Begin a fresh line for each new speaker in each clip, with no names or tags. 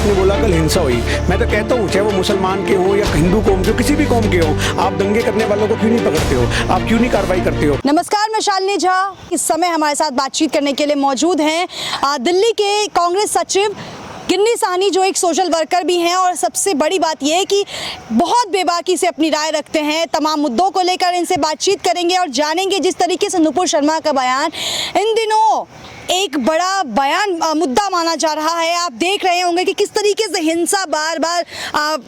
आपने बोला कल हिंसा हुई, मैं तो कहता हूँ चाहे वो मुसलमान के हों या हिंदू कौम के हो, किसी भी कौम के हों, आप दंगे करने वालों को क्यों नहीं पकड़ते हो, आप क्यों नहीं कार्रवाई करते हो।
नमस्कार, मैं शालिनी झा। इस समय हमारे साथ बातचीत करने के लिए मौजूद हैं दिल्ली के कांग्रेस सचिव गिन्नी साहनी, जो एक सोशल वर्कर भी हैं और सबसे बड़ी बात यह है कि बहुत बेबाकी से अपनी राय रखते हैं। तमाम मुद्दों को लेकर इनसे बातचीत करेंगे और जानेंगे जिस तरीके से नुपुर शर्मा का बयान इन दिनों एक बड़ा बयान मुद्दा माना जा रहा है। आप देख रहे होंगे कि किस तरीके से हिंसा बार बार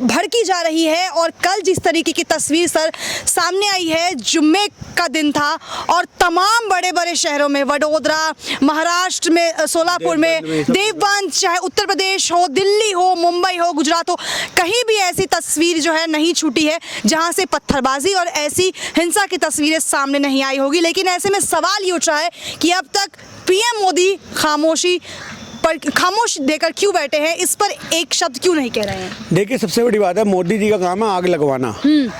भड़की जा रही है और कल जिस तरीके की तस्वीर सर सामने आई है, जुम्मे का दिन था और तमाम बड़े बड़े शहरों में, वडोदरा, महाराष्ट्र में, सोलापुर में, देवबंद, चाहे उत्तर प्रदेश हो, दिल्ली हो, मुंबई हो, गुजरात हो, कहीं भी ऐसी तस्वीर जो है नहीं छूटी है जहां से पत्थरबाजी और ऐसी हिंसा की तस्वीरें सामने नहीं आई होगी। लेकिन ऐसे में सवाल ये उठ रहा है कि अब तक पीएम मोदी खामोश देकर क्यों बैठे हैं, इस पर एक शब्द क्यों नहीं कह रहे हैं।
देखिए, सबसे बड़ी बात है, मोदी जी का काम है आग लगवाना,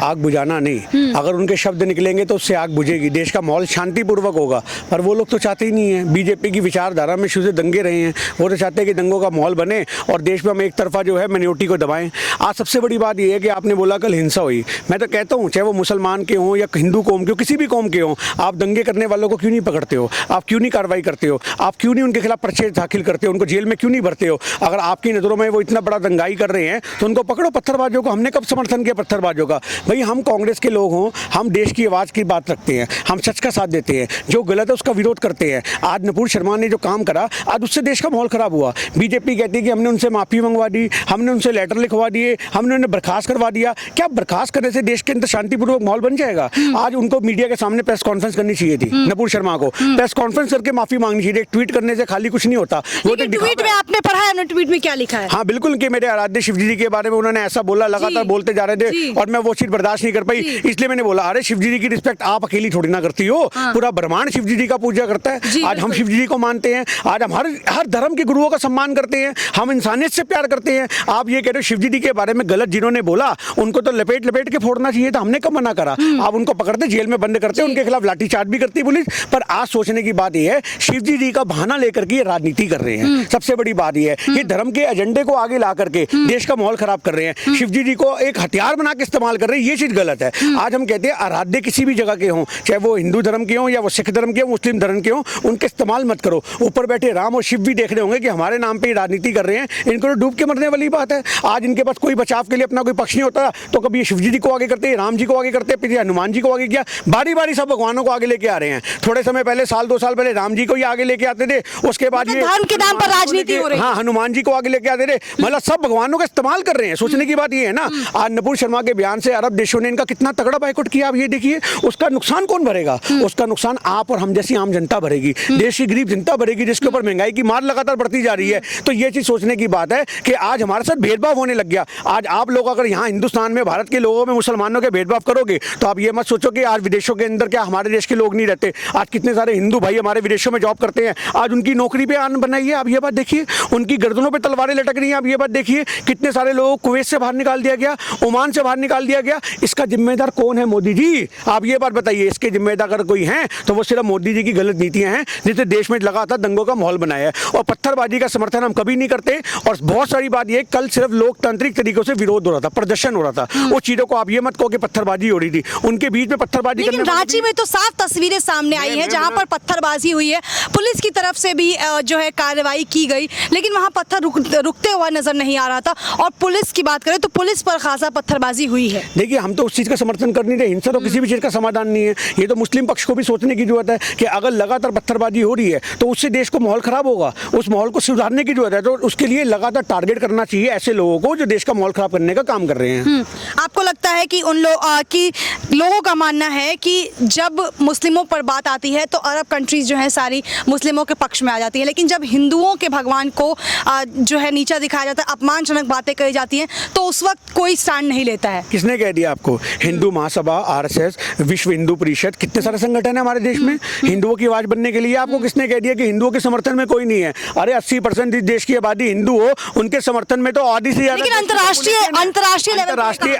आग बुझाना नहीं। अगर उनके शब्द निकलेंगे तो उससे आग बुझेगी, देश का माहौल शांतिपूर्वक होगा। पर वो लोग तो चाहते ही नहीं है। बीजेपी की विचारधारा में शुरू से दंगे रहे हैं। वो तो चाहते हैं कि दंगों का माहौल बने और देश में हम एक तरफा जो है मिनोरिटी को दबाएं। आज सबसे बड़ी बात यह है कि आपने बोला कल हिंसा हुई, मैं तो कहता हूँ चाहे वो मुसलमान के हों या हिंदू कौम के हो, किसी भी कौम के हों, आप दंगे करने वालों को क्यों नहीं पकड़ते हो, आप क्यों नहीं कार्रवाई करते हो, आप क्यों नहीं उनके खिलाफ पर्चे दाखिल करते हो, उनको जेल में क्यों नहीं भरते हो। अगर आपकी नजरों में वो इतना बड़ा दंगाई कर रहे हैं तो उनको पकड़ो, पत्थरबाजों को। हमने कब समर्थन किया पत्थरबाजों का? भाई, हम कांग्रेस के लोग हों, हम देश की आवाज़ की बात रखते हैं, हम सच का साथ देते हैं, जो गलत है उसका विरोध करते हैं। आज नुपुर शर्मा ने जो काम करा, आज उससे देश का माहौल खराब हुआ। बीजेपी कहती है कि हमने उनसे माफ़ी मंगवा दी, हमने उनसे लेटर लिखवा दिए, हमने उन्हें बर्खास्त करवा दिया। क्या बर्खास्त करने से देश के अंदर शांतिपूर्वक माहौल बन जाएगा? आज उनको मीडिया के सामने प्रेस कॉन्फ्रेंस करनी चाहिए थी। नुपुर शर्मा को प्रेस कॉन्फ्रेंस करके माफ़ी मांगनी चाहिए। ट्वीट करने से खाली कुछ नहीं होता। वो
ट्वीट में आपने पढ़ा है, ट्वीट में क्या लिखा है?
हाँ बिल्कुल, कि मेरे आराध्य शिवजी जी के बारे में उन्होंने ऐसा बोला, लगातार बोलते जा रहे थे और मैं वो चीज बर्दाश्त नहीं कर पाई, इसलिए मैंने बोला अरे शिवजी जी की रिस्पेक्ट आप अकेली थोड़ी ना करती हो, पूरा ब्रह्मांड शिवजी जी का पूजा करता है। आज हम शिवजी जी को मानते हैं, आज हम हर धर्म के गुरुओं का सम्मान करते हैं, हम इंसानियत से प्यार करते हैं। आप ये कह रहे हो शिवजी जी के बारे में गलत जिन्होंने बोला उनको तो लपेट लपेट के फोड़ना चाहिए था, हमने कब मना करा। आप उनको पकड़ते, जेल में बंद करते, उनके खिलाफ लाठीचार्ज भी करती पुलिस। पर आज सोचने की बात यह है, शिवजी जी का बहाना लेकर के राजनीति कर रहे हैं। सबसे बड़ी बात यह है, ये धर्म के एजेंडे को आगे ला करके देश का माहौल खराब कर रहे हैं। शिवजी जी को एक हथियार बना के इस्तेमाल कर रहे हैं, ये चीज गलत है। आज हम कहते हैं आराध्य किसी भी जगह के हों, चाहे वो हिंदू धर्म के हों या वो सिख धर्म के हों, मुस्लिम धर्म के हों, उनके इस्तेमाल मत करो। ऊपर बैठे राम और शिव भी देख रहे होंगे कि हमारे नाम पे राजनीति कर रहे हैं, इनको तो डूब के मरने वाली बात है। आज इनके पास कोई बचाव के लिए अपना कोई पक्ष नहीं होता, तो कभी शिवजी जी को आगे करते, राम जी को आगे करते, फिर हनुमान जी को आगे किया, बारी बारी सब भगवानों को आगे लेके आ रहे हैं। थोड़े समय पहले, साल 2 साल पहले राम जी को ही आगे लेके आते थे, उसके बाद ये
धर्म के नाम पर राजनीति हो रही है।
हाँ, हनुमान जी को आगे लेके आते थे, मतलब सब भगवानों का इस्तेमाल कर रहे हैं। सोचने की बात ये है ना, आज नुपुर शर्मा के बयान से अरब देशों ने इनका कितना तगड़ा बाइकआउट किया। आप ये देखिए, उसका नुकसान कौन भरेगा? उसका नुकसान आप और हम जैसी आम जनता भरेगी, देश की गरीब जनता भरेगी, जिसके ऊपर महंगाई की मार लगातार बढ़ती जा रही है। तो ये चीज सोचने की बात है कि आज हमारे साथ भेदभाव होने लग गया। आज आप लोग अगर यहाँ हिंदुस्तान में, भारत के लोगों में मुसलमानों के भेदभाव करोगे तो आप ये मत सोचो कि आज विदेशों के अंदर क्या हमारे देश के लोग नहीं रहते। आज कितने सारे हिंदू भाई हमारे विदेशों में जॉब करते हैं, आज उनकी नौकरी पे आन बनाई है। आप ये बात देखिए, उनकी गर्दनों पर तलवारें लटक रही हैं। आप ये बात देखिए, कितने सारे लोग कुवैत से बाहर निकाल दिया गया, ओमान से बाहर निकाल दिया गया। इसका जिम्मेदार कौन है? मोदी जी। आप ये बात बताइए, इसके जिम्मेदार अगर कोई है तो वो सिर्फ मोदी जी की गलत नीतियां हैं, जिससे देश में लगातार दंगों का माहौल बनाया है। और पत्थरबाजी का समर्थन हम कभी नहीं करते। और बहुत सारी बात ये, कल सिर्फ लोकतांत्रिक तरीकों से विरोध हो रहा था, प्रदर्शन हो रहा था। वो चीजों को आप ये मत कहो कि पत्थरबाजी हो रही थी, उनके बीच में पत्थरबाजी।
लेकिन रांची में तो साफ तस्वीरें सामने आई हैं जहां पर पत्थरबाजी हुई है, पुलिस की तरफ से भी जो है कार्रवाई की गई, लेकिन वहां पत्थर रुकते हुआ नजर नहीं आ रहा था। और पुलिस की बात करें तो पुलिस पर खासा पत्थरबाजी हुई है।
देखिए, हम तो उस चीज का समर्थन कर नहीं रहे। हिंसा तो किसी भी चीज का समाधान नहीं है। ये तो मुस्लिम पक्ष को भी सोचने की जरूरत है कि अगर लगातार पत्थरबाजी हो रही है तो उससे देश को माहौल खराब होगा, उस माहौल को सुधारने की जरूरत है। तो उसके लिए लगातार टारगेट करना चाहिए ऐसे लोगों को जो देश का माहौल खराब करने का काम कर रहे हैं।
आपको लगता है कि उन लोगों का मानना है कि जब मुस्लिमों पर बात आती है तो अरब कंट्रीज जो है सारी मुस्लिमों के पक्ष में आ जाती है, लेकिन जब हिंदुओं के भगवान को जो है नीचा दिखाया जाता है, अपमानजनक बातें कही जाती हैं, तो उस वक्त कोई स्टैंड नहीं लेता है।
किसने कह दिया आपको? हिंदू महासभा, आरएसएस, विश्व हिंदू परिषद, कितने सारे संगठन है हमारे देश में हिंदुओं की आवाज बनने के लिए। आपको किसने कह दिया कि हिंदुओं के समर्थन में कोई नहीं है? अरे 80% इस देश की आबादी हिंदू हो, उनके समर्थन में तो आधी से ज्यादा।
लेकिन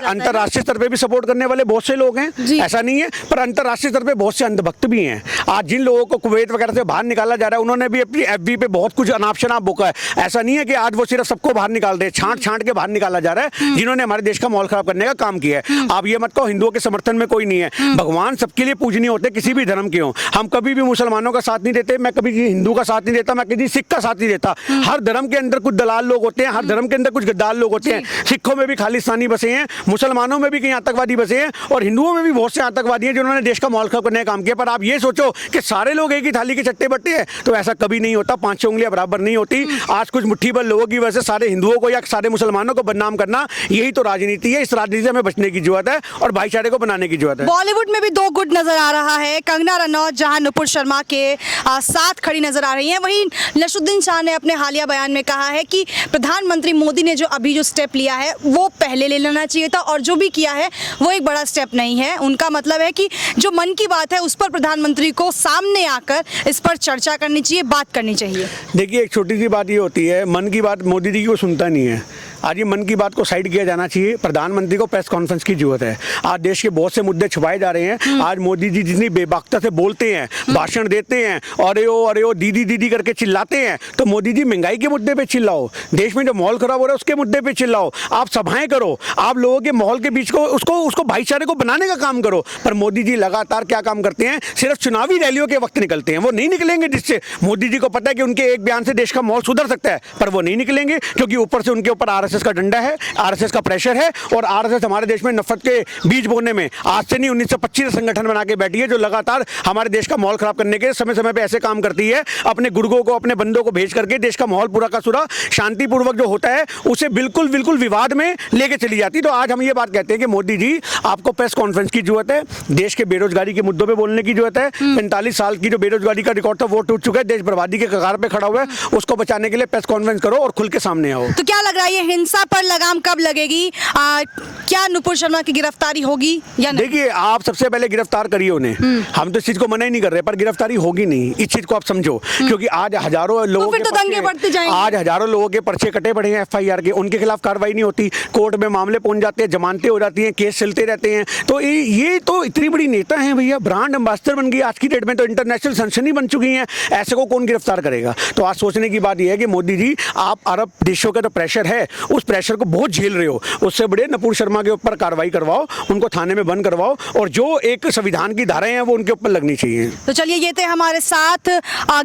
अंतर्राष्ट्रीय स्तर पे भी सपोर्ट करने वाले बहुत से लोग हैं, ऐसा नहीं है। पर अंतर्राष्ट्रीय स्तर पे बहुत से अंधभक्त भी हैं। आज जिन लोगों को कुवैत वगैरह से बाहर निकाला जा रहा है, उन्होंने भी अपनी एफबी पे बहुत कुछ अनाप शनाप बोका है। ऐसा नहीं है कि आज वो सिर्फ सबको बाहर निकाल रहे, छांट छांट के बाहर निकाला जा रहा है जिन्होंने हमारे देश का माहौल खराब करने का काम किया है। आप ये मत कहो हिंदुओं के समर्थन में कोई नहीं है, भगवान सबके लिए पूजनीय होते, किसी भी धर्म के हो। हम कभी भी मुसलमानों का साथ नहीं देते, मैं कभी हिंदू का साथ नहीं देता, मैं किसी सिख का साथ नहीं देता। हर धर्म के अंदर कुछ दलाल लोग होते हैं, हर धर्म के अंदर कुछ गद्दार लोग होते हैं। सिखों में भी खालिस्तानी बसे हैं, मुसलमानों में भी कई आतंकवादी बसे हैं और हिंदुओं में भी बहुत से आतंकवादी हैं जिन्होंने देश का माहौल खराब करने का काम किया। पर आप ये सोचो कि सारे लोग एक ही थाली के चट्टे बट्टे हैं, तो ऐसा कभी नहीं होता। 5-6 उंगलियां बराबर नहीं होती। आज कुछ मुट्ठी भर लोगों की वजह से सारे हिंदुओं को या सारे मुसलमानों को बदनाम करना, यही तो राजनीति है। इस राजनीति से हमें बचने की जरूरत है और भाईचारे को बनाने की जरूरत है।
बॉलीवुड में भी दो गुट नजर आ रहा है। कंगना रनौत जहां नुपुर शर्मा के साथ खड़ी नजर आ रही हैं, वहीं नसरुद्दीन शाह ने अपने हालिया बयान में कहा है कि प्रधानमंत्री मोदी ने जो अभी जो स्टेप लिया है वो पहले ले लेना चाहिए था और जो भी किया है वो एक बड़ा स्टेप नहीं है। उनका मतलब है कि जो मन की बात है उस पर प्रधानमंत्री को सामने आकर इस पर चर्चा करनी चाहिए, बात करनी चाहिए।
देखिए, एक छोटी सी बात ये होती है, मन की बात मोदी जी को सुनता नहीं है। आज ये मन की बात को साइड किया जाना चाहिए। प्रधानमंत्री को प्रेस कॉन्फ्रेंस की जरूरत है। आज देश के बहुत से मुद्दे छुपाए जा रहे हैं। आज मोदी जी जितनी बेबाकता से बोलते हैं, भाषण देते हैं, अरे ओ दीदी दीदी करके चिल्लाते हैं, तो मोदी जी महंगाई के मुद्दे पे चिल्लाओ, देश में जो माहौल खराब हो रहा है उसके मुद्दे पे चिल्लाओ, आप सभाएं करो, आप लोगों के माहौल के बीच को उसको भाईचारे को बनाने का काम करो। पर मोदी जी लगातार क्या काम करते हैं, सिर्फ चुनावी रैलियों के वक्त निकलते हैं। वो नहीं निकलेंगे, जिससे मोदी जी को पता है कि उनके एक बयान से देश का माहौल सुधर सकता है, पर वो नहीं निकलेंगे क्योंकि ऊपर से उनके ऊपर आरएसएस का डंडा है, आरएसएस का प्रेशर है। और आरएसएस हमारे देश में नफरत के बीज बोने में आज से नहीं 1925 संगठन बना के बैठी है, जो लगातार हमारे देश का माहौल खराब करने के समय समय पे ऐसे काम करती है। अपने गुर्गों को, अपने बंदों को भेज करके देश का माहौल पूरा का पूरा शांतिपूर्वक जो होता है उसे बिल्कुल बिल्कुल विवाद में लेके चली जाती। तो आज हम ये बात कहते हैं कि मोदी जी, आपको प्रेस कॉन्फ्रेंस की जरूरत है, देश के बेरोजगारी के मुद्दों पे बोलने की जरूरत है। 45 साल की जो बेरोजगारी का रिकॉर्ड था वो टूट चुका है, देश बर्बादी के कगार पे खड़ा हुआ है, उसको बचाने के लिए प्रेस कॉन्फ्रेंस करो और खुल के सामने आओ।
तो क्या लग रहा है ये हिंसा पर लगाम कब लगेगी? क्या नुपुर शर्मा की गिरफ्तारी होगी या नहीं?
देखिए, आप सबसे पहले गिरफ्तार करिए उन्हें। हम तो इस चीज को मना ही नहीं कर रहे, पर गिरफ्तारी होगी नहीं, इस चीज को आप समझो। क्योंकि आज हजारों लोगों
फिर तो दंगे बढ़ते जाएंगे।
आज हजारों लोगों के पर्चे कटे पड़े हैं एफआईआर के, उनके खिलाफ कार्रवाई नहीं होती, कोर्ट में मामले पहुंच जाते हैं, जमानतें हो जाती हैं, केस चलते रहते हैं। तो ये तो इतनी बड़ी नेता हैं भैया, ब्रांड एम्बेसडर बन गई आज की डेट में, तो इंटरनेशनल सनसनी बन चुकी हैं, ऐसे को कौन गिरफ्तार करेगा? तो आज सोचने की बात यह है कि मोदी जी, आप अरब देशों का तो प्रेशर है, उस प्रेशर को बहुत झेल रहे हो, उससे बड़े नुपुर शर्मा के ऊपर कार्रवाई करवाओ, उनको थाने में बंद करवाओ और जो एक संविधान की धाराएं हैं वो उनके ऊपर लगनी चाहिए।
तो चलिए, ये थे हमारे साथ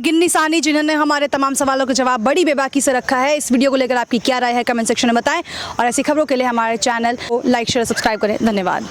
गिन्नी साहनी, जिन्होंने हमारे तमाम सवालों का जवाब बड़ी बेबाकी से रखा है। इस वीडियो को लेकर आपकी क्या राय है कमेंट सेक्शन में बताएं और ऐसी खबरों के लिए हमारे चैनल को लाइक शेयर सब्सक्राइब करें। धन्यवाद।